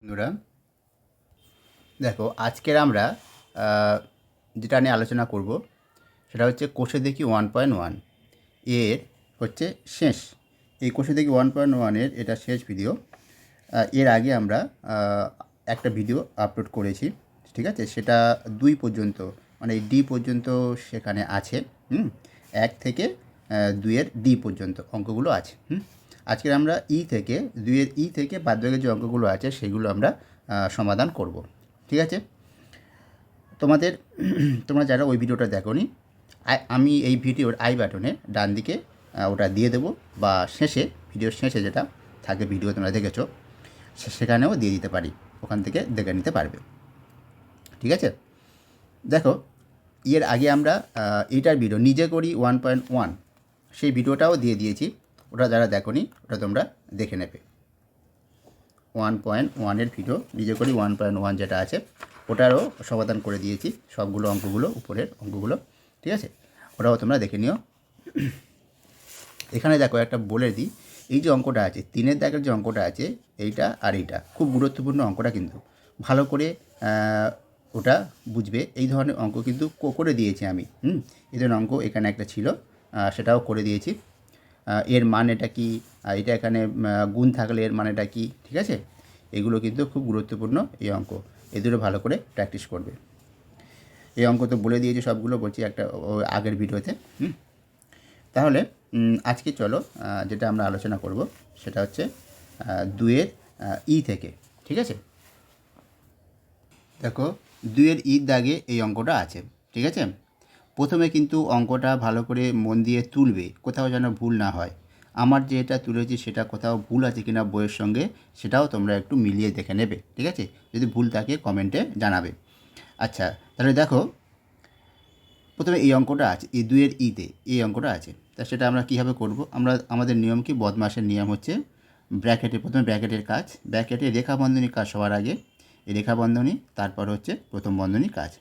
বন্ধুরা, দেখো আজকের আমরা যেটা নিয়ে আলোচনা করব সেটা হচ্ছে কোষে দেখি 1.1 এর হচ্ছে শেষ। এই কোষে দেখি 1.1 এটা শেষ ভিডিও। এর আগে আমরা একটা ভিডিও আপলোড করেছি, ঠিক আছে? সেটা 2 পর্যন্ত, মানে ডি পর্যন্ত সেখানে আছে। 1 থেকে 2-এর ডি পর্যন্ত অঙ্কগুলো আছে। আজকের আমরা থেকে 2-এর থেকে বাদবাকি যে অঙ্কগুলো আছে সেগুলো আমরা সমাধান করব, ঠিক আছে? তোমরা যারা ওই ভিডিওটা দেখোনি, আমি এই ভিডিওর আই বাটনে ডান দিকে ওটা দিয়ে দেবো, বা শেষে, ভিডিওর শেষে যেটা থাকে ভিডিও তোমরা দেখেছো সেখানেও দিয়ে দিতে পারি, ওখান থেকে দেখে নিতে পারবে, ঠিক আছে? দেখো, এর আগে আমরা এটার ভিডিও নিজে করি 1.1 সেই ভিডিওটাও দিয়ে দিয়েছি। ওটা যারা দেখোনি ওটা তোমরা দেখে নেবে। 1.1-এর ভিডিও নিজে করি 1.1 যেটা আছে ওটারও সমাধান করে দিয়েছি, সবগুলো অঙ্কগুলো, উপরের অঙ্কগুলো, ঠিক আছে? ওটাও তোমরা দেখে নিও। এখানে দেখো একটা বলে দিই, এই যে অঙ্কটা আছে 3-এর দাগের যে অঙ্কটা আছে এইটা আর এইটা খুব গুরুত্বপূর্ণ অঙ্কটা, কিন্তু ভালো করে ওটা বুঝবে। এই ধরনের অঙ্ক কিন্তু করে দিয়েছি আমি। এই ধরনের অঙ্ক এখানে একটা ছিল, সেটাও করে দিয়েছি। এর মান এটা কি, এটা এখানে গুণ থাকলে এর মান এটা কি, ঠিক আছে? এগুলো কিন্তু খুব গুরুত্বপূর্ণ এই অঙ্ক, এগুলো ভালো করে প্র্যাকটিস করবে। এই অঙ্ক তো বলে দিয়েছি সবগুলো, বলছি একটা আগের ভিডিওতে। তাহলে আজকে চলো যেটা আমরা আলোচনা করব সেটা হচ্ছে 2-এর থেকে, ঠিক আছে? দেখো, 2-এর দাগে এই অঙ্কটা আছে, ঠিক আছে? প্রথমে কিন্তু অঙ্কটা ভালো করে মন দিয়ে তুলবে, কোথাও যেন ভুল না হয়। আমার যে এটা তুলেছি সেটা কোথাও ভুল আছে কিনা বইয়ের সঙ্গে সেটাও তোমরা একটু মিলিয়ে দেখে নেবে, ঠিক আছে? যদি ভুল থাকে কমেন্টে জানাবে। আচ্ছা, তাহলে দেখো, প্রথমে এই অঙ্কটা আছে, এই 2-এর এই অঙ্কটা আছে। তা সেটা আমরা কীভাবে করব? আমাদের নিয়ম কি, বদমাসের নিয়ম হচ্ছে প্রথমে ব্র্যাকেটের কাজ, ব্র্যাকেটে রেখা বন্ধনীর কাজ সবার আগে, এই রেখা বন্ধনী, তারপর হচ্ছে প্রথম বন্ধনীর কাজ।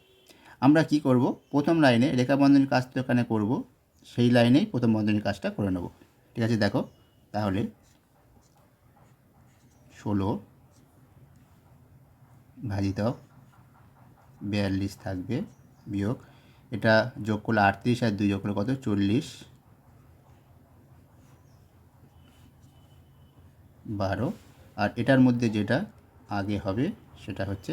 আমরা কি করব, প্রথম লাইনে রেখা বন্ধনীর কাজ তো এখানে করব, সেই লাইনেই প্রথম বন্ধনীর কাজটা করে নেব, ঠিক আছে? দেখো তাহলে 16 ভাজিতক 42 থাকবে, বিয়োগ এটা যোগ করলে 38 আর 2 যোগ করলে কত, 40, 12। আর এটার মধ্যে যেটা আগে হবে সেটা হচ্ছে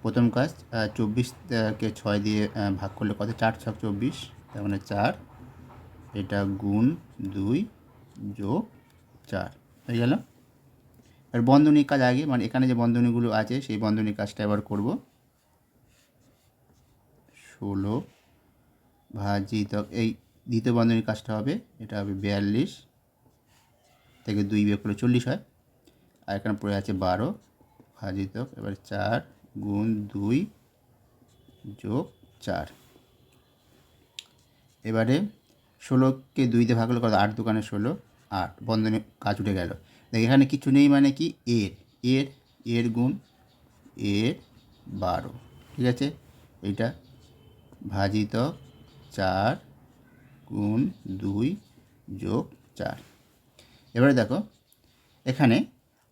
প্রথম কাজ, 24কে 6 দিয়ে ভাগ করলে কত, 4 ছক 24, তার মানে 4, এটা গুণ 2 যোগ 4 হয়ে গেল। আর বন্ধনীর কাজ আগে, মানে এখানে যে বন্ধনীগুলো আছে সেই বন্ধনীর কাজটা এবার করব। 16 ভাজিত এই দ্বিতীয় বন্ধনীর কাজটা হবে, এটা হবে 42 থেকে 2 বিয়োগ করলে 40 হয়। আর এখানে পড়ে আছে 12 ভাজিত এবার 4 গুণ 2 যোগ 4। এবারে 16কে 2 দিয়ে ভাগ করলে কত, 8 দোকানে 16, 8, বন্ধনী কাজ উঠে গেল। দেখ এখানে কিছু নেই, মানে কি, এর গুণ এর 12, ঠিক আছে? এইটা ভাজিত 4 গুণ 2 যোগ 4। এবারে দেখো এখানে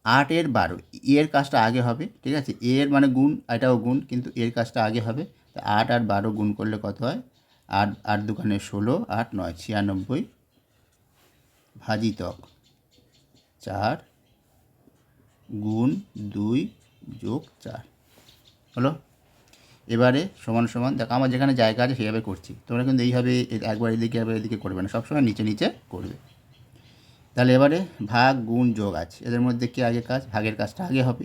8-এর 12, এর কাজটা আগে হবে, ঠিক আছে? এর মানে গুণ, এটাও গুণ, কিন্তু এর কাজটা আগে হবে। তা 8 আর 12 গুণ করলে কত হয়, 8 8 দোকানে 16, 8 9 96 ভাজিতক 4 গুণ 2 যোগ 4 হলো। এবারে সমান সমান, দেখো আমার যেখানে জায়গা আছে সেইভাবে করছি, তোমরা কিন্তু এইভাবে একবার এদিকে একবার এদিকে করবে না, সবসময় নিচে নিচে করবে। তাহলে এবারে ভাগ গুণ যোগ আছে, এদের মধ্যে কি আগে কাজ, ভাগের কাজটা আগে হবে,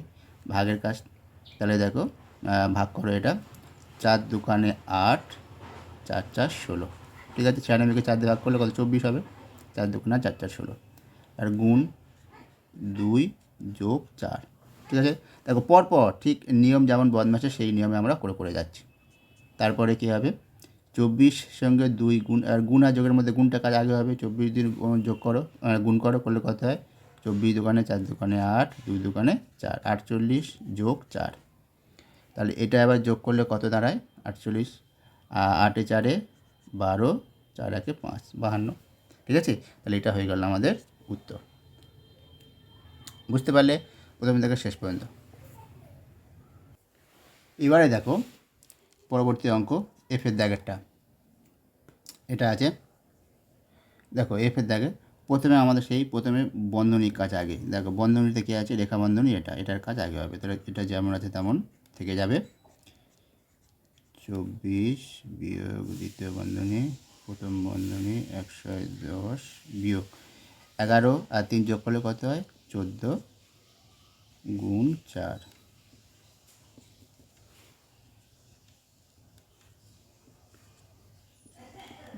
ভাগের কাজ। তাহলে দেখো ভাগ করো, এটা 4 দোকানে 8, 4 4 16, ঠিক আছে? 96কে 4 দিয়ে ভাগ করলে কত, 24 হবে, 4 দোকানে 4 4 16, আর গুণ 2 যোগ 4, ঠিক আছে? দেখো পরপর ঠিক নিয়ম যেমন বদমাসে সেই নিয়মে আমরা করে করে যাচ্ছি। তারপরে কী হবে, 24 সঙ্গে 2 গুণ, আর গুণ আর যোগের মধ্যে গুণটা কাজ আগে হবে, 24 দিন যোগ করো, গুণ করো, করলে কত হয়, 24 দোকানে 4 দোকানে 8, 2 দোকানে 4, 48 যোগ 4। তাহলে এটা আবার যোগ করলে কত দাঁড়ায়, 48, 8 4 12, 4 1 5, 52, ঠিক আছে? তাহলে এটা হয়ে গেল আমাদের উত্তর। বুঝতে পারলে প্রথম থেকে শেষ পর্যন্ত? এবারে দেখো পরবর্তী অঙ্ক এফের দাগেরটা। এটা আছে, দেখো এফের দাগে প্রথমে আমাদের প্রথমে বন্ধনীর কাজ আগে। দেখো বন্ধনীতে কী আছে, রেখা বন্ধনী, এটার কাজ আগে হবে। তাহলে এটা যেমন আছে তেমন থেকে যাবে। 24 বিয়োগ দ্বিতীয় বন্ধনী প্রথম বন্ধনী 110 বিয়োগ 11 আর 3 যোগ করলে কত হয়, 14 গুণ 4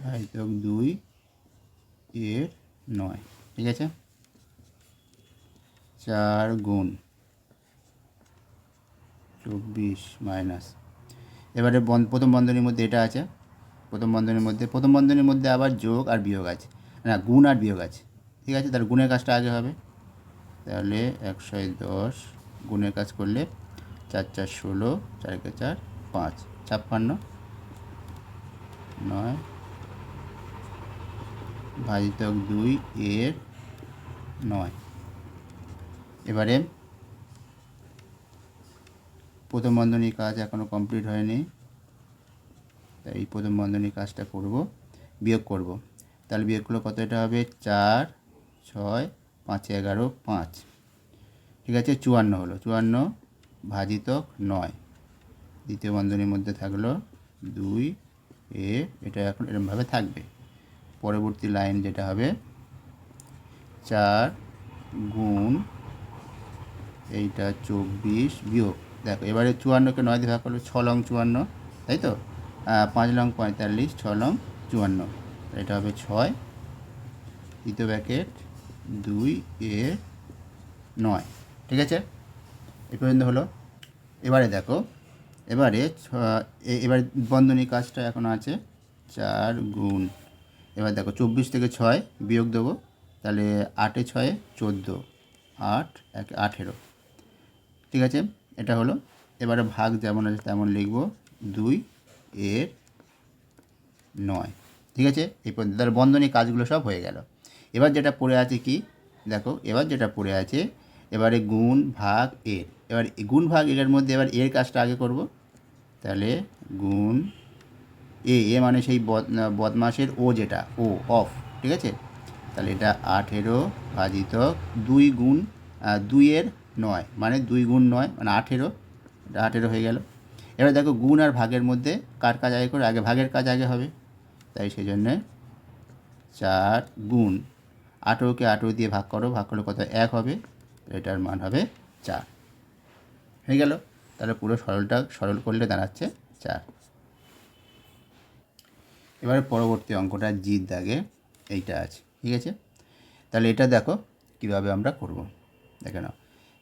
ভাজিতক 2 এর 9। ঠিক আছে, 4 গুণ 24 মাইনাস, এবারে প্রথম বন্ধনীর মধ্যে এটা আছে, প্রথম বন্ধনীর মধ্যে আবার যোগ আর বিয়োগ আছে, না গুণ আর বিয়োগ আছে। ঠিক আছে, তাহলে গুণের কাজটা আগে হবে। তাহলে 110 গুণের কাজ করলে 4 4 16, 4 × 4 5, 56 9 ভাজিতক 2 এর 9। এবারে প্রথম বন্ধনীর কাজ এখনও কমপ্লিট হয়নি, তাই এই প্রথম বন্ধনীর কাজটা করব, বিয়োগ করব। তাহলে বিয়োগ করলে কত, এটা হবে 4 6 5 11 5। ঠিক আছে, 54 হলো, 54 ভাজিতক 9। দ্বিতীয় বন্ধনীর মধ্যে থাকলো 2 এ, এটা এখন এরকমভাবে থাকবে। পরবর্তী লাইন যেটা হবে 4 গুণ এইটা 24 বিয়োগ, দেখো এবারে 54কে 9 দিয়ে ভাগ করলে 6 লং 54, তাই তো, 5 লং 45, 6 লং 54, এটা হবে 6 দ্বিতীয় ব্র্যাকেট 2 এর 9। ঠিক আছে, এই পর্যন্ত হলো। এবারে দেখো, এবার বন্ধনী কাজটা এখন আছে 4 গুণ, এবার দেখো 24 থেকে 6 বিয়োগ দেবো, তাহলে 8 এ 6 14, 8 1 18। ঠিক আছে, এটা হলো। এবারে ভাগ যেমন আছে তেমন লিখব, 2 এর 9। ঠিক আছে, এই পর্যন্ত তাহলে বন্ধনী কাজগুলো সব হয়ে গেল। এবার যেটা পড়ে আছে কি, দেখো এবার যেটা পড়ে আছে, এবারে গুণ ভাগ এর, এবার গুণ ভাগ এর মধ্যে এবার এর কাজটা আগে করব। তাহলে গুণ এ মানে সেই বদমাসের ও, যেটা ও অফ। ঠিক আছে, তাহলে এটা 18 ভাজিতক 2 গুণ 2 এর 9, মানে 2 গুণ 9 মানে 18, এটা 18 হয়ে গেল। এবার দেখো গুণ আর ভাগের মধ্যে কার কাজ আগে করে, আগে ভাগের কাজ আগে হবে, তাই সেই জন্যে 4 গুণ 18কে 18 দিয়ে ভাগ করো, ভাগ করলে কত 1 হবে, এটার মান হবে 4। হয়ে গেল, তাহলে পুরো সরল করলে দাঁড়াচ্ছে 4। এবারে পরবর্তী অঙ্কটা জির দাগে এইটা আছে। ঠিক আছে, তাহলে এটা দেখো কিভাবে আমরা করব, দেখে নাও।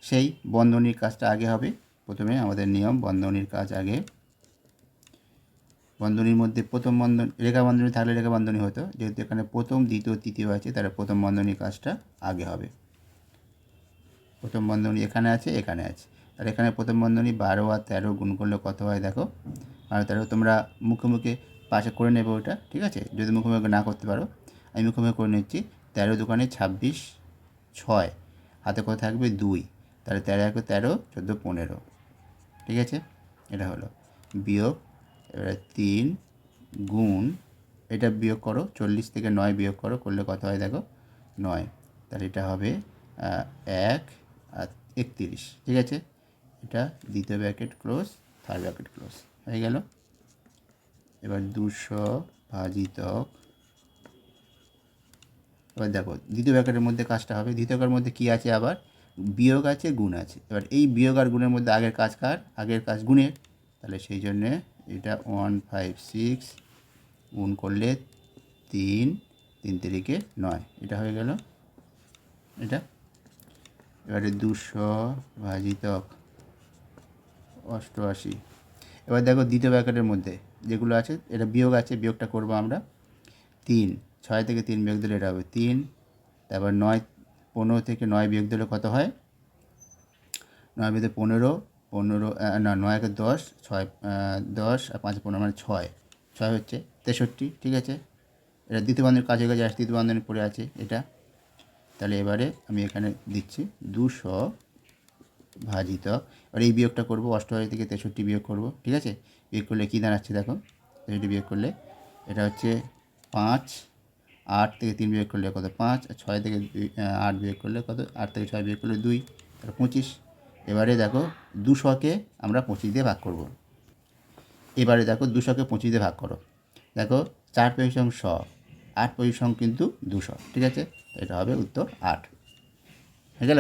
সেই বন্ধনীর কাজটা আগে হবে, প্রথমে আমাদের নিয়ম বন্ধনীর কাজ আগে। বন্ধনীর মধ্যে প্রথম রেখা বন্ধনী থাকলে রেখা বন্ধনী হতো, যেহেতু এখানে প্রথম দ্বিতীয় তৃতীয় আছে, তাহলে প্রথম বন্ধনীর কাজটা আগে হবে। প্রথম বন্ধনী এখানে আছে, এখানে আছে, আর এখানে প্রথম বন্ধনী 12 আর 13 গুণ করলে কত হয় দেখো, আর 13 তোমরা মুখে মুখে পাশে করে নেবে ওটা। ঠিক আছে, যদি মুখে মুখে না করতে পারো, আমি মুখে মুখে করে নিচ্ছি। 13 দোকানে 26, 6 হাতে কত থাকবে 2, তাহলে 13 1 13, 14 15। ঠিক আছে, এটা হলো বিয়োগ। এবারে 3 গুণ, এটা বিয়োগ করো, 40 থেকে 9 বিয়োগ করো, করলে কত হয় দেখো 9, তাহলে এটা হবে 1 আর 31। ঠিক আছে, এটা দ্বিতীয় bracket close, third bracket close হয়ে গেল। এবার 200 ভাজিতক, এবার দেখো দ্বিতীয় ব্র্যাকেটের মধ্যে কাজটা হবে, দ্বিতীয় ব্র্যাকেটের মধ্যে কী আছে, আবার বিয়োগ আছে গুণ আছে। এবার এই বিয়োগ আর গুণের মধ্যে আগের কাজ কার, আগের কাজ গুণের, তাহলে সেই জন্যে এটা 156 গুণ করলে 3, 3 তিরিকে 9, এটা হয়ে গেল এটা। এবারে 200 ভাজিতক 88। এবার দেখো দ্বিতীয় ব্র্যাকেটের মধ্যে যেগুলো আছে, এটা বিয়োগ আছে, বিয়োগটা করব আমরা। 3, 6 থেকে 3 বিয়োগ দিলে এটা হবে 3, তারপর 9 15 থেকে 9 বিয়োগ দিলে কত হয়, 9 বিয়োগ 15, 15 না 9 একে 10, 6 10 আর 5 15 মানে 6, 6 হচ্ছে 63। ঠিক আছে, এটা দ্বিতীয় বন্ধনীর কাছে গেছে, আর তৃতীয় বন্ধনী পড়ে আছে এটা। তাহলে এবারে আমি এখানে দিচ্ছি 200 ভাজিত, এবার এই বিয়োগটা করবো, 88 থেকে 63 বিয়োগ করব, ঠিক আছে। বিয়োগ করলে কী দাঁড়াচ্ছে দেখো, 63 বিয়োগ করলে এটা হচ্ছে 5, 8 থেকে 3 বিয়োগ করলে কত 5, 6 থেকে 8 বিয়োগ করলে কত, 8 থেকে 6 বিয়োগ করলে 2, তাহলে 25। এবারে দেখো 200কে আমরা 25 দিয়ে ভাগ করব। এবারে দেখো 200কে 25 দিয়ে ভাগ করো, দেখো 4 পয়সং 100, 8 পয়সং কিন্তু 200, ঠিক আছে। এটা হবে উত্তর 8, হয়ে গেল।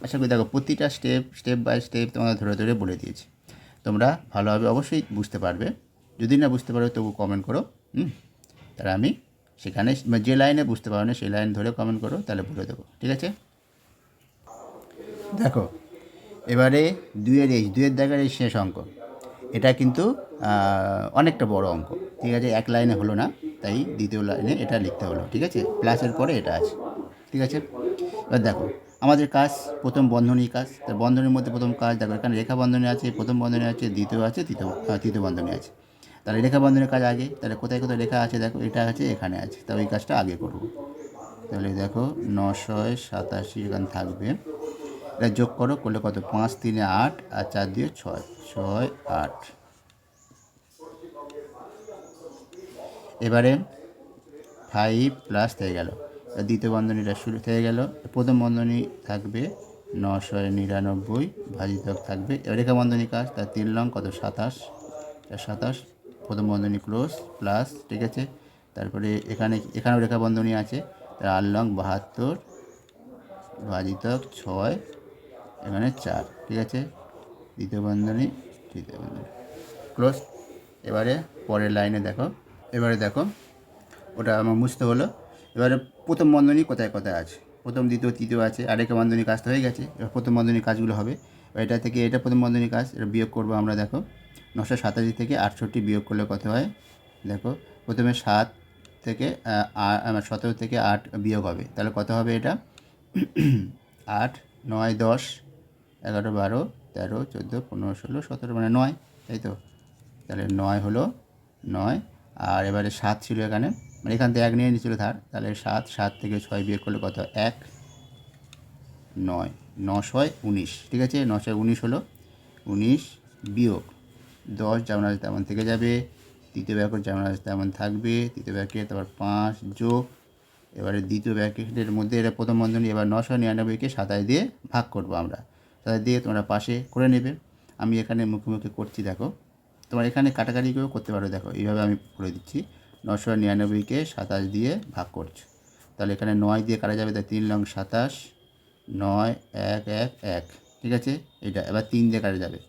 আশা করি দেখো প্রতিটা স্টেপ বাই স্টেপ তোমাদের ধরে ধরে বলে দিয়েছি, তোমরা ভালোভাবে অবশ্যই বুঝতে পারবে। যদি না বুঝতে পারো তবু কমেন্ট করো, তাহলে আমি সেখানে যে লাইনে বুঝতে পারো না সেই লাইন ধরে কমেন্ট করো, তাহলে বলে দেবো, ঠিক আছে। দেখো এবারে 2-এর দাগের এই শেষ অঙ্ক, এটা কিন্তু অনেকটা বড় অঙ্ক, ঠিক আছে। এক লাইনে হলো না, তাই দ্বিতীয় লাইনে এটা লিখতে হলো, ঠিক আছে। প্লাসের পরে এটা আছে, ঠিক আছে। এবার দেখো আমাদের কাজ প্রথম বন্ধনী কাজ, তার বন্ধনীর মধ্যে প্রথম কাজ দেখো, এখানে রেখা বন্ধনী আছে, প্রথম বন্ধনী আছে, দ্বিতীয় আছে, তৃতীয় বন্ধনী আছে। তাহলে রেখা বন্ধনের কাজ আগে, তাহলে কোথায় কোথায় লেখা আছে দেখো, এটা আছে এখানে আছে, তাহলে ওই কাজটা আগে করব। তাহলে দেখো 987 এখানে থাকবে, এটা যোগ করো, করলে কত 5 3 8 আর 4 2 6, 6 8। এবারে 5 প্লাস হয়ে গেল, দ্বিতীয় বন্ধনীটা শুরু হয়ে গেল, প্রথম বন্ধনী থাকবে 999 ভাজিতক থাকবে, এবার রেখা বন্ধনী কাজ, তার 3 লং কত 27, 27, প্রথম বন্ধনী ক্লোজ প্লাস, ঠিক আছে। তারপরে এখানেও রেখা বন্ধনী আছে, তার 8 লং 72 ভাজিতক 6, এখানে 4, ঠিক আছে। দ্বিতীয় বন্ধনী তৃতীয় বন্ধনী ক্লোজ। এবারে পরের লাইনে দেখো, এবারে দেখো ওটা আমার মুছতে হলো। এবারে প্রথম বন্ধনী কোথায় কোথায় আছে, প্রথম দ্বিতীয় তৃতীয় আছে, আর রেখা বন্ধনী কাজটা হয়ে গেছে। এবার প্রথম বন্ধনীর কাজগুলো হবে, এটা থেকে এটা প্রথম বন্ধনীর কাজ, এটা বিয়োগ করবো আমরা। দেখো 987 থেকে 68 বিয়োগ করলে কত হয়, দেখো প্রথমে 7 থেকে 17 থেকে 8 বিয়োগ হবে, তাহলে কত হবে এটা 8 9 10 11 12 13 14 15 16 17, মানে 9, তাই তো। তাহলে 9 হলো 9, আর এবারে 7 ছিল এখানে, মানে এখান থেকে 1 নিয়ে নিয়েছিল ধার, তাহলে 7 থেকে 6 বিয়োগ করলে কত 1 9, 9 19, ঠিক আছে। 9 19 হলো, 19 বিয়োগ 10 যেমন আছে তেমন থেকে যাবে, তৃতীয় ব্র্যাকেট যেমন আছে তেমন থাকবে, তৃতীয় ব্র্যাকেট, তারপর 5 যোগ, এবারে দ্বিতীয় ব্র্যাকেটের মধ্যে এটা প্রথম বন্ধনী, এবার 999কে 27 দিয়ে ভাগ করবো আমরা, 27 দিয়ে তোমরা পাশে করে নেবে। আমি এখানে মুখে মুখে করছি, দেখো তোমার এখানে কাটাকাটি করেও করতে পারো, দেখো এইভাবে আমি করে দিচ্ছি, 999কে 27 দিয়ে ভাগ করছো, তাহলে এখানে 9 দিয়ে কাটা যাবে, তাই 3 লং 27, 9 1 1 1, ঠিক আছে। এটা এবার 3 দিয়ে কাটা যাবে,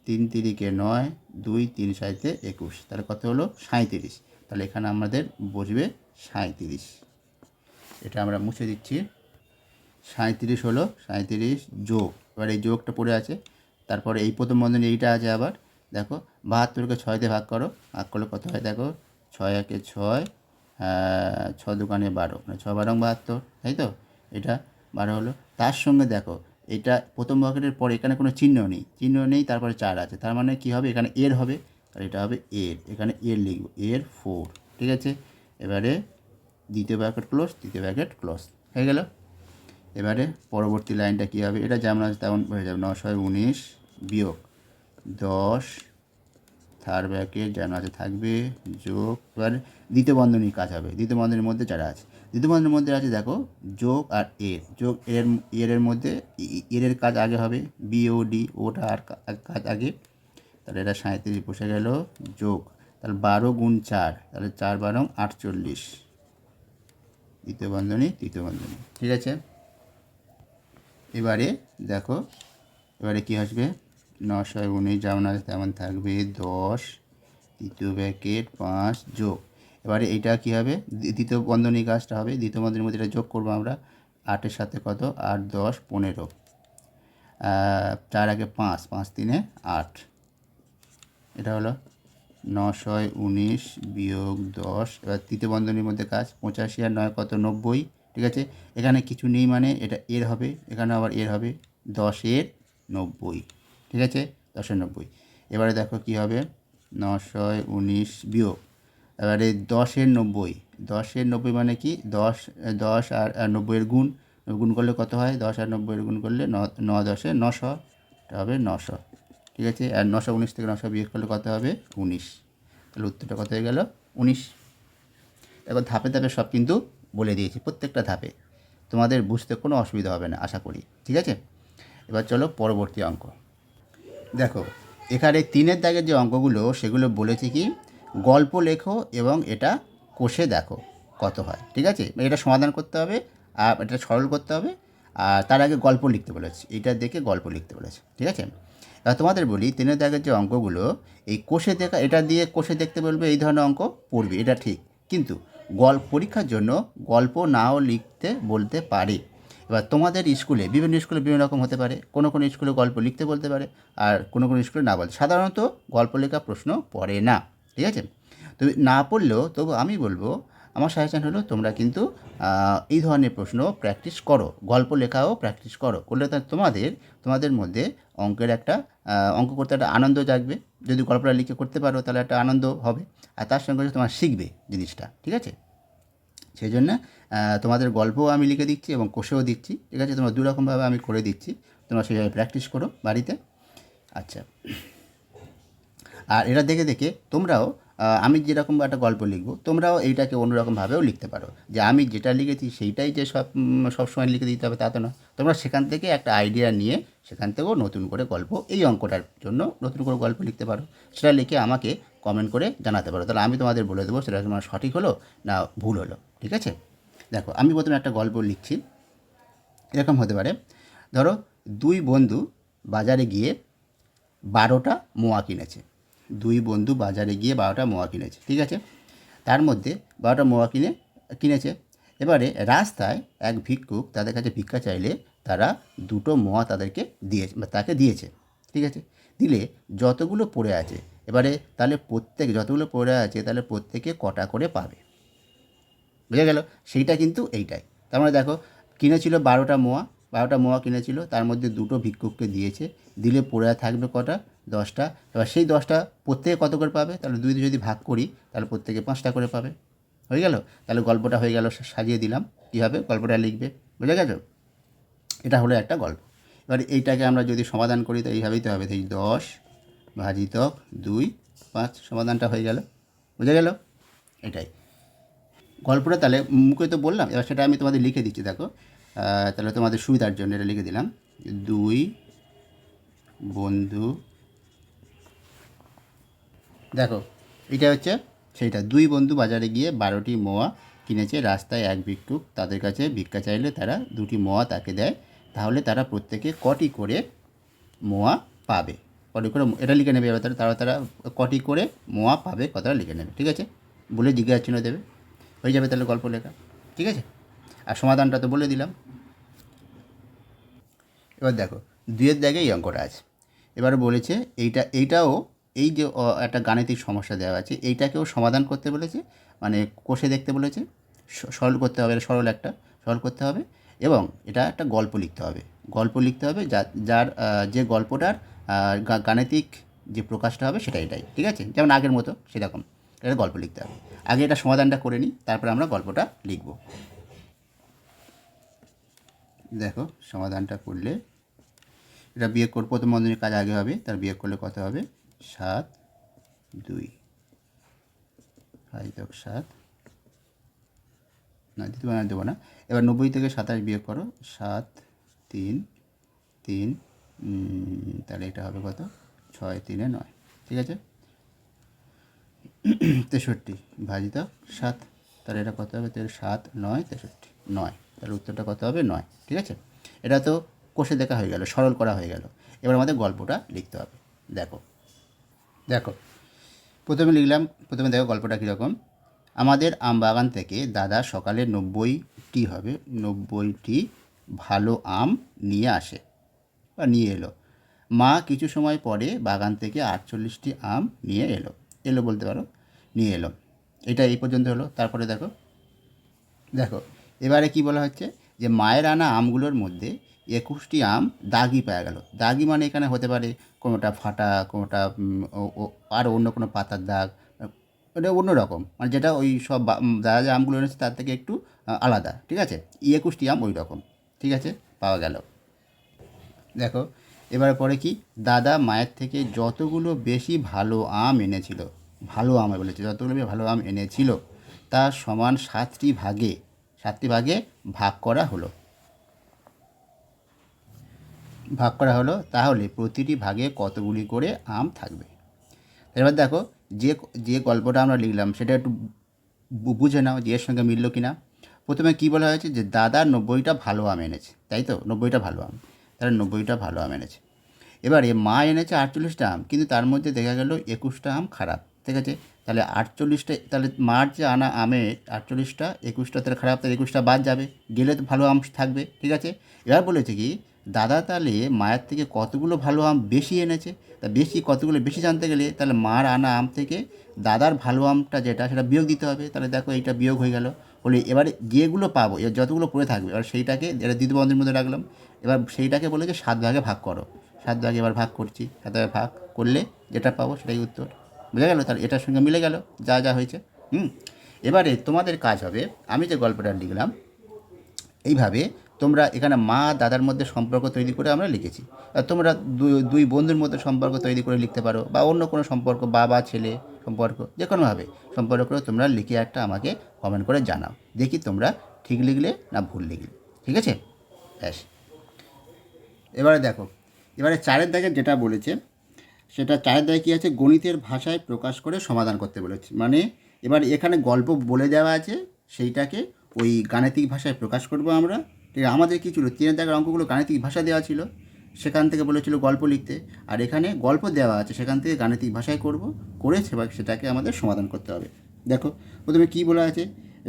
3 3 9, 2 3 7 21, তাহলে কত হলো 37, তাহলে এখানে আমাদের বসবে 37। এটা আমরা মুছে দিচ্ছি, 37 হলো, 37 যোগ, এবার এই যোগটা পড়ে আছে, তারপরে এই প্রথম বন্ধনী এইটা আছে আবার, দেখো 72কে 6 দিয়ে ভাগ করো, ভাগ করলে কত হয় দেখো 6 1 6, 6 2 12, মানে 6 12 72, তাই তো। এটা 12 হলো, তার সঙ্গে দেখো এটা প্রথম ব্র্যাকেটের পরে এখানে কোনো চিহ্ন নেই, তারপরে 4 আছে, তার মানে কী হবে এখানে এর হবে, আর এটা হবে এর, এখানে এর লিখব, এর 4, ঠিক আছে। এবারে দ্বিতীয় ব্র্যাকেট ক্লোজ, তৃতীয় ব্র্যাকেট ক্লোজ, হয়ে গেল। এবারে পরবর্তী লাইনটা কী হবে, এটা যেমন আছে তেমন হয়ে যাবে, 919 বিয়োগ 10 থার্ড ব্র্যাকেট যেমন আছে থাকবে, যোগ, এবার দ্বিতীয় বন্ধনীর কাজ হবে, দ্বিতীয় বন্ধনীর মধ্যে যারা আছে, দ্বিতীয় বন্ধনীর মধ্যে আছে দেখো যোগ আর এর, যোগ এর মধ্যে এর কাজ আগে হবে, বিওডি ওটা আর কাজ আগে, তাহলে এটা 37 বসে গেল, যোগ, তাহলে 12 গুণ 4, তাহলে 4 12 48, দ্বিতীয় বন্ধনী তৃতীয় বন্ধনী, ঠিক আছে। এবারে দেখো এবারে কী আসবে, 919 যেমন আছে তেমন থাকবে, 10 তৃতীয় ব্র্যাকেট 5 যোগ, এবারে এইটা কী হবে দ্বিতীয় বন্ধনী কাজটা হবে, দ্বিতীয় বন্ধনীর মধ্যে এটা যোগ করবো আমরা, 8-এর সাথে কত 8 10 15, 4 আগে 5 5 3 8, এটা হলো 919 বিয়োগ 10, এবার তৃতীয় বন্ধনীর মধ্যে কাজ 85 আর 9 কত 90, ঠিক আছে। এখানে কিছু নেই মানে এটা এর হবে, এখানে আবার এর হবে, 10-এর 90, ঠিক আছে, 10-এর 90। এবারে দেখো কী হবে 919 বিয়োগ, এবারে 10-এর 90, 10-এর 90 মানে কি 10 10 আর 90-এর গুণ, গুণ করলে কত হয়, 10 আর 90 গুণ করলে 9 10 900, এটা হবে 900, ঠিক আছে। আর 919 থেকে 900 বিয়োগ করলে কত হবে, 19। তাহলে উত্তরটা কত হয়ে গেল, 19। এবার ধাপে ধাপে সব কিন্তু বলে দিয়েছি, প্রত্যেকটা ধাপে তোমাদের বুঝতে কোনো অসুবিধা হবে না আশা করি, ঠিক আছে। এবার চলো পরবর্তী অঙ্ক। দেখো এখানে 3-এর দাগের যে অঙ্কগুলো সেগুলো বলেছে কি, গল্প লেখো এবং এটা কষে দেখো কত হয়, ঠিক আছে। এটা সমাধান করতে হবে আর এটা সরল করতে হবে, আর তার আগে গল্প লিখতে বলেছে, এটা দেখে গল্প লিখতে বলেছে, ঠিক আছে। এবার তোমাদের বলি 3-এর দাগের যে অঙ্কগুলো, এই কষে দেখা, এটা দিয়ে কষে দেখতে বলবে, এই ধরনের অঙ্ক পড়বে, এটা ঠিক। কিন্তু পরীক্ষার জন্য গল্প নাও লিখতে বলতে পারে। এবার তোমাদের স্কুলে বিভিন্ন স্কুলে বিভিন্ন রকম হতে পারে, কোনো কোনো স্কুলে গল্প লিখতে বলতে পারে আর কোনো কোনো স্কুলে না বলতে। সাধারণত গল্প লেখা প্রশ্ন পড়ে না, ঠিক আছে। তো না পড়লেও তবু আমি বলবো, আমার সাজেশন হলো তোমরা কিন্তু এই ধরনের প্রশ্ন প্র্যাকটিস করো, গল্প লেখাও প্র্যাকটিস করো, করলে তোমাদের মধ্যে অঙ্কের একটা অঙ্ক করতে একটা আনন্দ জাগবে। যদি গল্পটা লিখে করতে পারো তাহলে একটা আনন্দ হবে, আর তার সঙ্গে তোমার শিখবে জিনিসটা, ঠিক আছে। সেই জন্য তোমাদের গল্পও আমি লিখে দিচ্ছি এবং কষেও দিচ্ছি, ঠিক আছে। তোমরা দুরকমভাবে আমি করে দিচ্ছি, তোমরা সেইভাবে প্র্যাকটিস করো বাড়িতে। আচ্ছা, আর এটা দেখে দেখে তোমরাও আমি যেরকম একটা গল্প লিখবো, তোমরাও এইটাকে অন্যরকমভাবেও লিখতে পারো, যে আমি যেটা লিখেছি সেইটাই যে সবসময় লিখে দিতে হবে তা তো না। তোমরা সেখান থেকে একটা আইডিয়া নিয়ে সেখান থেকেও নতুন করে গল্প, এই অঙ্কটার জন্য নতুন করে গল্প লিখতে পারো। সেটা লিখে আমাকে কমেন্ট করে জানাতে পারো, তাহলে আমি তোমাদের বলে দেবো সেটা তোমার সঠিক হলো না ভুল হলো, ঠিক আছে। দেখো আমি প্রথমে একটা গল্প লিখছি, এরকম হতে পারে। ধরো 2 বন্ধু বাজারে গিয়ে 12টা মোয়া কিনেছে। 2 বন্ধু বাজারে গিয়ে 12টা মোয়া কিনেছে, ঠিক আছে। তার মধ্যে 12টা মোয়া কিনেছে। এবারে রাস্তায় এক ভিক্ষুক তাদের কাছে ভিক্ষা চাইলে তারা 2টো মোয়া তাকে দিয়েছে, ঠিক আছে। দিলে যতগুলো পড়ে আছে, এবারে তাহলে যতগুলো পড়ে আছে তাহলে প্রত্যেকে কটা করে পাবে, বুঝে গেল। সেইটা কিন্তু এইটাই। তার মানে দেখো, কিনেছিল 12টা মোয়া কিনেছিল, তার মধ্যে 2টো ভিক্ষুককে দিয়েছে, দিলে পড়ে থাকবে কটা, 10টা। এবার সেই 10টা প্রত্যেকে কত করে পাবে, তাহলে 2 দিয়ে যদি ভাগ করি তাহলে প্রত্যেকে 5টা করে পাবে, হয়ে গেল। তাহলে গল্পটা হয়ে গেল, সাজিয়ে দিলাম কীভাবে গল্পটা লিখবে, বুঝে গেছো। এটা হলো একটা গল্প। এবার এইটাকে আমরা যদি সমাধান করি তো এইভাবেই তো হবে, 10 ভাজিতক 2 5, সমাধানটা হয়ে গেল, বুঝে গেল। এটাই গল্পটা। তাহলে মুখে তো বললাম, এবার সেটা আমি তোমাদের লিখে দিচ্ছি, দেখো। তাহলে তোমাদের সুবিধার জন্য এটা লিখে দিলাম, 2 বন্ধু, দেখো এটা হচ্ছে সেইটা। 2 বন্ধু বাজারে গিয়ে 12টি মোয়া কিনেছে, রাস্তায় এক ভিক্ষুক তাদের কাছে ভিক্ষা চাইলে তারা 2টি মোয়া তাকে দেয়, তাহলে তারা প্রত্যেকে কটি করে মোয়া পাবে, কটি করে এটা লিখে নেবে। এবার তারা কটি করে মোয়া পাবে কথাটা লিখে নেবে, ঠিক আছে। বলে জিজ্ঞাসা চিহ্ন দেবে, হয়ে যাবে তাহলে গল্প লেখা, ঠিক আছে। আর সমাধানটা তো বলে দিলাম। এবার দেখো 2-এর জায়গায় এই অঙ্কটা আছে। এবারে বলেছে এইটাও এই যে একটা গাণিতিক সমস্যা দেওয়া আছে, এইটাকেও সমাধান করতে বলেছে, মানে কষে দেখতে বলেছে, সরল করতে হবে, সরল করতে হবে, এবং এটা একটা গল্প লিখতে হবে। যার যে গল্পটার গাণিতিক যে প্রকাশটা হবে সেটা এটাই, ঠিক আছে। যেমন আগের মতো সেরকম এটা গল্প লিখতে হবে। আগে এটা সমাধানটা করে নিই, তারপরে আমরা গল্পটা লিখব। দেখো সমাধানটা করলে, এটা বিয়োগ করে প্রথম বন্ধনীর কাজ আগে হবে, তার বিয়োগ করলে কত হবে, 7 2 7 না, দেবো না। এবার 90 থেকে 27 বিয়োগ করো, 7 3 3, তাহলে এটা হবে কত, 6 3 9, ঠিক আছে। 63 ভাজিত 7, তাহলে এটা কত হবে, 7 9 63 9, তাহলে উত্তরটা কত হবে, 9, ঠিক আছে। এটা তো কষে দেখা হয়ে গেল, সরল করা হয়ে গেল। এবার আমাদের গল্পটা লিখতে হবে। দেখো দেখো প্রথমে দেখো গল্পটা কীরকম। আমাদের আম বাগান থেকে দাদা সকালে 90টি ভালো আম নিয়ে আসে বা নিয়ে এলো। মা কিছু সময় পরে বাগান থেকে 48টি আম এলো বলতে পারো, নিয়ে এলো। এটা এই পর্যন্ত হলো। তারপরে দেখো দেখো এবারে কি বলা হচ্ছে, যে মায়ের আনা আমগুলোর মধ্যে 21টি আম দাগি পাওয়া গেল। দাগি মানে এখানে হতে পারে কোনোটা ফাটা, কোনোটা আর অন্য কোনো পাতার দাগ, ওটা অন্য রকম, মানে যেটা ওই সব দাদা যে আমগুলো এনেছে তার থেকে একটু আলাদা, ঠিক আছে। 21টি আম ওই রকম। ঠিক আছে, পাওয়া গেল। দেখো এবারে পরে কি, দাদা মায়ের থেকে যতগুলো বেশি ভালো আম এনেছিল, ভালো আম বলেছে, যতগুলো বেশি ভালো আম এনেছিল তার সমান 7টি ভাগে ভাগ করা হলো। তাহলে প্রতিটি ভাগে কতগুলি করে আম থাকবে। এবার দেখো, যে যে গল্পটা আমরা লিখলাম সেটা একটু বুঝে নাও যে এর সঙ্গে মিলল কি না। প্রথমে কী বলা হয়েছে, যে দাদা 90টা ভালো আম এনেছে, তাই তো, 90টা ভালো আম, তাহলে 90টা ভালো আম এনেছে। এবারে মা এনেছে 48টা আম, কিন্তু তার মধ্যে দেখা গেল 21টা আম খারাপ, ঠিক আছে। তাহলে 48টা, তাহলে মার যে আনা আমে 48টা, 21টা তাহলে খারাপ, তাহলে 21টা বাদ যাবে, গেলে তো ভালো আম থাকবে, ঠিক আছে। এবার বলেছে কি, দাদা তাহলে মায়ের থেকে কতগুলো ভালো আম বেশি এনেছে। তা কতগুলো বেশি জানতে গেলে তাহলে মার আনা আম থেকে দাদার ভালো আমটা যেটা সেটা বিয়োগ দিতে হবে। তাহলে দেখো এইটা বিয়োগ হয়ে গেল। বলে এবারে যেগুলো পাবো, এবার যতগুলো পড়ে থাকবে এবার সেইটাকে এটা দ্বিতীয় বন্ধনীর মধ্যে রাখলাম। এবার সেইটাকে বলে যে 7 ভাগে ভাগ করো। 7 ভাগে এবার ভাগ করছি, 7 ভাগে ভাগ করলে যেটা পাবো সেটাই উত্তর। বুঝা গেল? তাহলে এটার সঙ্গে মিলে গেল যা যা হয়েছে। এবারে তোমাদের কাজ হবে, আমি যে গল্পটা লিখলাম এইভাবে তোমরা এখানে মা দাদার মধ্যে সম্পর্ক তৈরি করে আমরা লিখেছি। আর তোমরা দুই বন্ধুর মধ্যে সম্পর্ক তৈরি করে লিখতে পারো, বা অন্য কোনো সম্পর্ক, বাবা ছেলে সম্পর্ক, যে কোনোভাবে সম্পর্ক করে তোমরা লিখে একটা আমাকে কমেন্ট করে জানাও, দেখি তোমরা ঠিক লিখলে না ভুল লিখলে। ঠিক আছে, ব্যাস। এবারে দেখো, এবারে 4-এর দাগে যেটা বলেছে সেটা 4-এর দাগে কী আছে, গণিতের ভাষায় প্রকাশ করে সমাধান করতে বলেছে। মানে এবার এখানে গল্প বলে দেওয়া আছে, সেইটাকে ওই গাণিতিক ভাষায় প্রকাশ করব আমরা। ঠিক আছে, আমাদের কী ছিল, 3-এর দাগের অঙ্কগুলো গাণিতিক ভাষা দেওয়া ছিল, সেখান থেকে বলেছিল গল্প লিখতে। আর এখানে গল্প দেওয়া আছে, সেখান থেকে গাণিতিক ভাষায় করে সেটাকে আমাদের সমাধান করতে হবে। দেখো প্রথমে কী বলা আছে,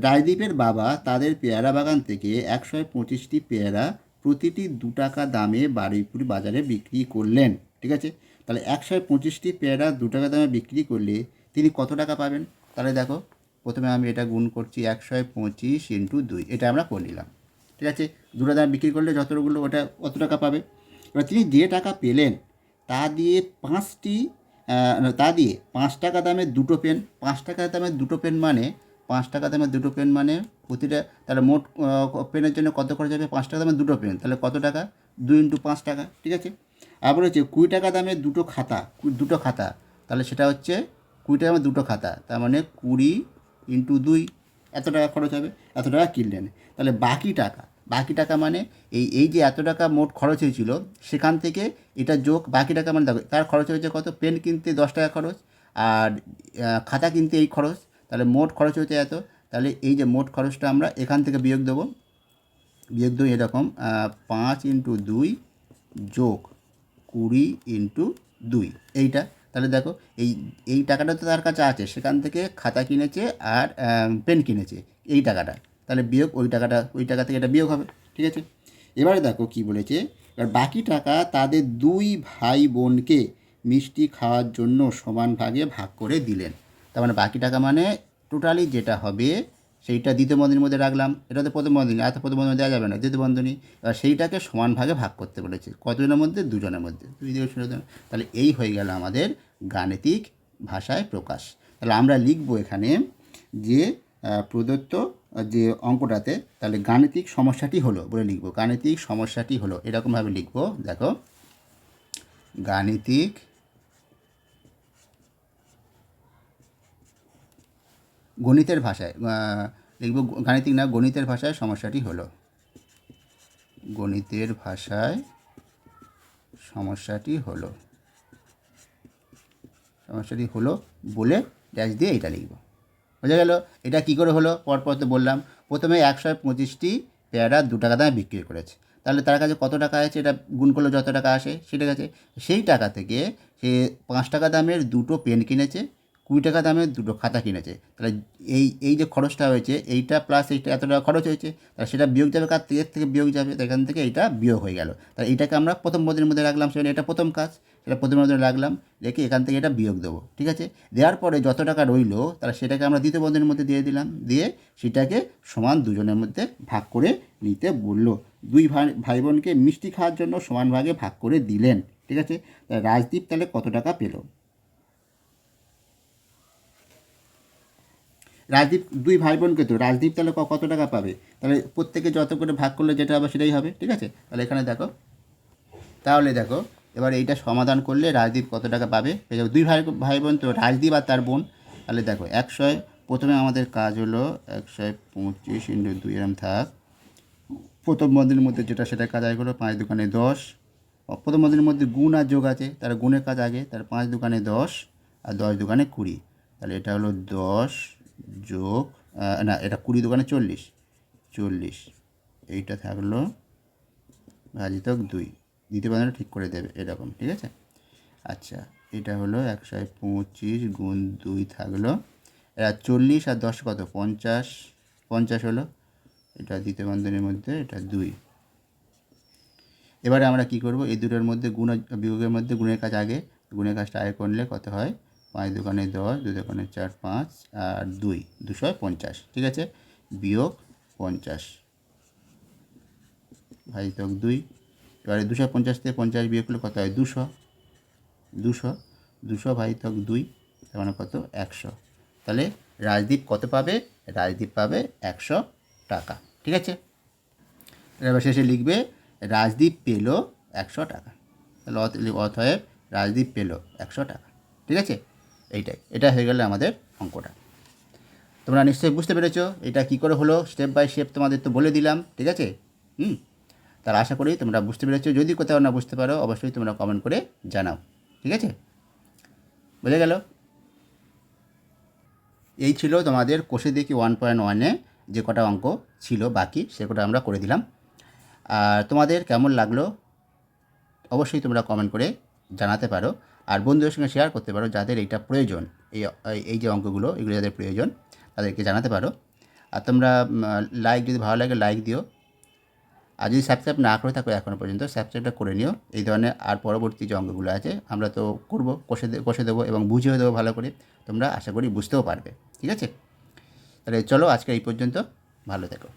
রাজদীপের বাবা তাদের পেয়ারা বাগান থেকে 125টি পেয়ারা প্রতিটি 2 টাকা দামে বারুইপুর বাজারে বিক্রি করলেন। ঠিক আছে, তাহলে 125টি পেয়ারা 2 টাকা দামে বিক্রি করলে তিনি কত টাকা পাবেন। তাহলে দেখো, প্রথমে আমি এটা গুণ করছি, 125 × 2, এটা আমরা করে নিলাম। ঠিক আছে, 2 টাকা দামে বিক্রি করলে যতগুলো ওটা কত টাকা পাবে। এবার তিনি যে টাকা পেলেন তা দিয়ে 5 টাকা দামের দুটো পেন, 5 টাকা দামের দুটো পেন মানে 5 টাকা দামের দুটো পেন মানে প্রতিটা, তাহলে মোট পেনের জন্য কত খরচ হবে, 5 টাকা দামের দুটো পেন, তাহলে কত টাকা, 2 × 5 টাকা। ঠিক আছে, আবার হচ্ছে 20 টাকা দামের দুটো খাতা, তাহলে সেটা হচ্ছে 20 টাকা দামের দুটো খাতা, তার মানে 20 × 2, এত টাকা খরচ হবে, এত টাকা কিনলেন। তাহলে বাকি টাকা মানে এই যে এত টাকা মোট খরচ হয়েছিল সেখান থেকে এটা যোগ বাকি টাকা, মানে দেখো তার খরচ হয়েছে কত, পেন কিনতে 10 টাকা খরচ, আর খাতা কিনতে এই খরচ, তাহলে মোট খরচ হয়েছে এত। তাহলে এই যে মোট খরচটা আমরা এখান থেকে বিয়োগ দেবো এরকম, 5 × 2 যোগ 20 × 2, এইটা। তাহলে দেখো এই টাকাটা তো তার কাছে আছে, সেখান থেকে খাতা কিনেছে আর পেন কিনেছে, এই টাকাটা, তাহলে বিয়োগ ওই টাকা থেকে এটা বিয়োগ হবে। ঠিক আছে, এবারে দেখো কি বলেছে, এবার বাকি টাকা তাদের 2 ভাই বোনকে মিষ্টি খাওয়ার জন্য সমান ভাগে ভাগ করে দিলেন। তার মানে বাকি টাকা মানে টোটালি যেটা হবে সেইটা দ্বিতীয় বন্ধনীর মধ্যে রাখলাম, এটা তো প্রথম বন্ধনী, আর তো প্রথম বন্ধনী দেওয়া যাবে না, দ্বিতীয় বন্ধনী। এবার সেইটাকে সমান ভাগে ভাগ করতে বলেছে, কতজনের মধ্যে, 2 জনের মধ্যে, 2 থেকে 16 জন। তাহলে এই হয়ে গেল আমাদের গাণিতিক ভাষায় প্রকাশ। তাহলে আমরা লিখব এখানে যে প্রদত্ত যে অঙ্কটাতে, তাহলে গাণিতিক সমস্যাটি হলো বলে লিখব, গাণিতিক সমস্যাটি হলো, এরকমভাবে লিখব। দেখো, গাণিতিক গণিতের ভাষায় লিখব, গাণিতিক না, গণিতের ভাষায় সমস্যাটি হলো, গণিতের ভাষায় সমস্যাটি হলো বলে ড্যাশ দিয়ে এটা লিখব। বোঝা গেল? এটা কী করে হলো, পরপর তো বললাম। প্রথমে 125টি পেয়ারা 2 টাকা দামে বিক্রি করেছে, তাহলে তার কাছে কত টাকা আছে, এটা গুণ করলে যত টাকা আসে সেটা কাছে, সেই টাকা থেকে সে 5 টাকা দামের দুটো পেন কিনেছে, 20 টাকা দামের দুটো খাতা কিনেছে। তাহলে এই যে খরচটা হয়েছে, এইটা প্লাস এইটা এত টাকা খরচ হয়েছে, তাহলে সেটা বিয়োগ যাবে কার থেকে, এর থেকে বিয়োগ যাবে, এখান থেকে এইটা বিয়োগ হয়ে গেল। তাহলে এইটাকে আমরা প্রথম পদের মধ্যে রাখলাম, সেখানে এটা প্রথম কাজ, এটা প্রথম মধ্যে রাখলাম, রেখে এখান থেকে এটা বিয়োগ দেবো। ঠিক আছে, দেওয়ার পরে যত টাকা রইলো তাহলে সেটাকে আমরা দ্বিতীয় বন্ধনীর মধ্যে দিয়ে দিলাম, দিয়ে সেটাকে সমান 2 জনের মধ্যে ভাগ করে নিতে বললো। 2 ভাই বোনকে মিষ্টি খাওয়ার জন্য সমান ভাগে ভাগ করে দিলেন। ঠিক আছে, তাহলে রাজদীপ তাহলে কত টাকা পেল। রাজদীপ 2 ভাই বোনকে তো রাজদীপ তাহলে কত টাকা পাবে, তাহলে প্রত্যেকে যত করে ভাগ করলে যেটা হবে সেটাই হবে, ঠিক আছে। তাহলে এখানে দেখো, তাহলে দেখো এবার এইটা সমাধান করলে রাজদীপ কত টাকা পাবে পেয়ে যাবো। 2 ভাই বোন তো রাজদীপ আর তার বোন। তাহলে দেখো 100, প্রথমে আমাদের কাজ হলো 125 ইন্টু 2 এরম থাক, প্রথম বন্ধনীর মধ্যে যেটা সেটা কাজ আগে হলো 5 দুগুণে 10, প্রথম বন্ধনীর মধ্যে গুণ আর যোগ আছে, তার গুণের কাজ আগে, তার 5 দুগুণে 10 আর 10 দুগুণে 20, তাহলে এটা হলো 10 যোগ না এটা 20 দুগুণে 40, 40, এইটা থাকলো ভাজিত 2, দ্বিতীয় বন্ধনী ঠিক করে দেবে এরকম, ঠিক আছে। আচ্ছা, এটা হলো 125 গুণ 2 থাকলো, এটা 40 আর 10 কত 50, 50 হলো, এটা দ্বিতীয় বন্ধনীর মধ্যে এটা 2। এবারে আমরা কি করব, এই দুটোর মধ্যে গুণ বিয়োগের মধ্যে গুণের কাজ আগে, গুণের কাজটা আগে করলে কত হয় 5 দুগুণে 10, 2 দুগুণে 4 5 আর 2 250, ঠিক আছে, বিয়োগ 50 ভাজিতক 2। এবারে 250 থেকে 50 বিয়োগ করলে কত হয় 200, 200 ভাজিতক 2, তার মানে কত 100। তাহলে রাজদীপ কত পাবে, রাজদীপ পাবে 100 টাকা, ঠিক আছে। এবার শেষে লিখবে রাজদীপ পেল 100 টাকা, তাহলে অতএব রাজদীপ পেল 100 টাকা, ঠিক আছে। এটা হয়ে গেলে আমাদের অঙ্কটা। তোমরা নিশ্চয়ই বুঝতে পেরেছো এটা কী করে হলো, স্টেপ বাই স্টেপ তোমাদের তো বলে দিলাম, ঠিক আছে। তাহলে আশা করি তোমরা বুঝতে পেরেছো। যদি কোথাও না বুঝতে পারো অবশ্যই তোমরা কমেন্ট করে জানাও, ঠিক আছে। বুঝে গেল? এই ছিল তোমাদের কোষে দেখি 1.1-এ যে কটা অঙ্ক ছিল বাকি সে কটা আমরা করে দিলাম। আর তোমাদের কেমন লাগলো অবশ্যই তোমরা কমেন্ট করে জানাতে পারো, আর বন্ধুদের সঙ্গে শেয়ার করতে পারো যাদের এইটা প্রয়োজন, এই যে অঙ্কগুলো এগুলো যাদের প্রয়োজন তাদেরকে জানাতে পারো। আর তোমরা লাইক, যদি ভালো লাগে লাইক দিও, আর যদি সাবস্ক্রাইব না করে থাকো এখনও পর্যন্ত সাবস্ক্রাইবটা করে নিও। এই ধরনের আর পরবর্তী যে অঙ্কগুলো আছে আমরা তো করবো, কষে দেবো এবং বুঝিয়ে দেবো ভালো করে, তোমরা আশা করি বুঝতেও পারবে, ঠিক আছে। তাহলে চলো আজকে এই পর্যন্ত, ভালো থেকো।